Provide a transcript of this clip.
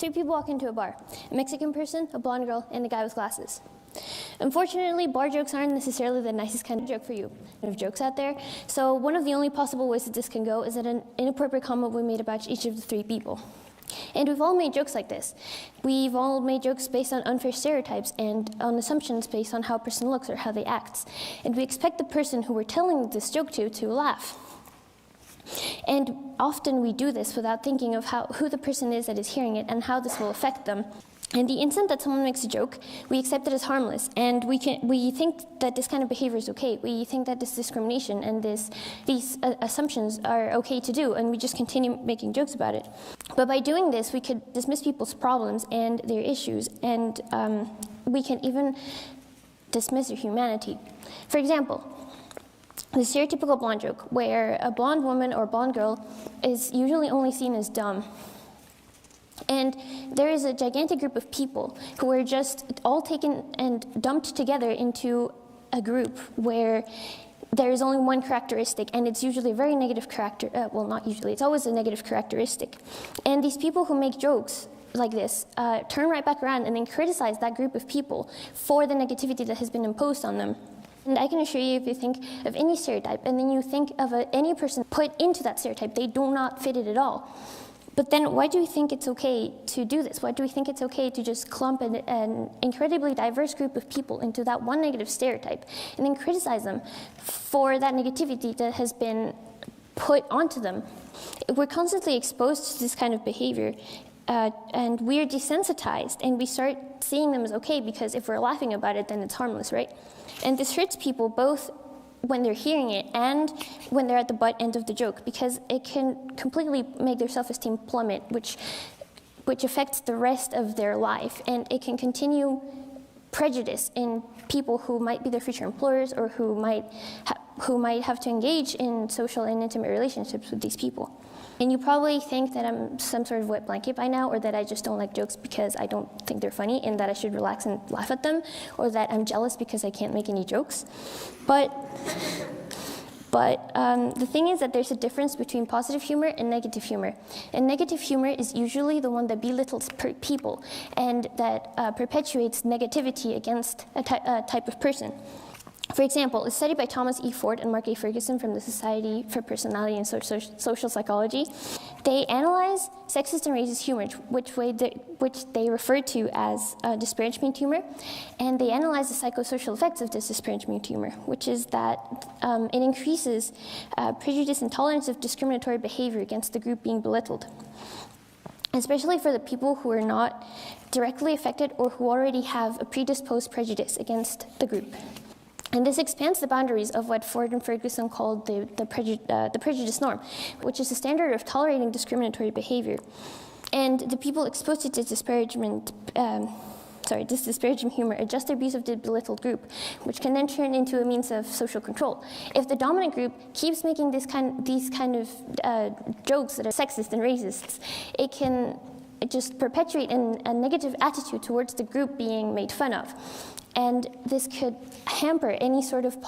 Two people walk into a bar, a Mexican person, a blonde girl, and a guy with glasses. Unfortunately, bar jokes aren't necessarily the nicest kind of joke for you. Of jokes out there. So one of the only possible ways that this can go is that an inappropriate comment will be made about each of the three people. And we've all made jokes like this. We've all made jokes based on unfair stereotypes and on assumptions based on how a person looks or how they act. And we expect the person who we're telling this joke to laugh. And often we do this without thinking of who the person is that is hearing it and how this will affect them. And the instant that someone makes a joke, we accept it as harmless, and we think that this kind of behavior is okay. We think that this discrimination and these assumptions are okay to do, and we just continue making jokes about it. But by doing this, we could dismiss people's problems and their issues, and we can even dismiss their humanity. For example, the stereotypical blonde joke, where a blonde woman or blonde girl is usually only seen as dumb. And there is a gigantic group of people who are just all taken and dumped together into a group where there is only one characteristic, and it's usually a very negative character, well, not usually, it's always a negative characteristic. And these people who make jokes like this turn right back around and then criticize that group of people for the negativity that has been imposed on them. And I can assure you, if you think of any stereotype, and then you think of any person put into that stereotype, they do not fit it at all. But then why do we think it's okay to do this? Why do we think it's okay to just clump an incredibly diverse group of people into that one negative stereotype and then criticize them for that negativity that has been put onto them? We're constantly exposed to this kind of behavior, and we're desensitized, and we start seeing them as okay because if we're laughing about it, then it's harmless, right? And this hurts people both when they're hearing it and when they're at the butt end of the joke, because it can completely make their self-esteem plummet, which affects the rest of their life, and it can continue prejudice in people who might be their future employers or who might have to engage in social and intimate relationships with these people. And you probably think that I'm some sort of wet blanket by now, or that I just don't like jokes because I don't think they're funny and that I should relax and laugh at them, or that I'm jealous because I can't make any jokes. But the thing is that there's a difference between positive humor and negative humor. And negative humor is usually the one that belittles people and that perpetuates negativity against a type of person. For example, a study by Thomas E. Ford and Mark A. Ferguson from the Society for Personality and Social Psychology, they analyze sexist and racist humor, which they refer to as disparagement humor, and they analyze the psychosocial effects of this disparagement humor, which is that it increases prejudice and tolerance of discriminatory behavior against the group being belittled, especially for the people who are not directly affected or who already have a predisposed prejudice against the group. And this expands the boundaries of what Ford and Ferguson called the prejudice norm, which is a standard of tolerating discriminatory behavior. And the people exposed to this disparaging humor adjust their views of the belittled group, which can then turn into a means of social control. If the dominant group keeps making these kind of jokes that are sexist and racist, it can just perpetuate a negative attitude towards the group being made fun of. And this could hamper any sort of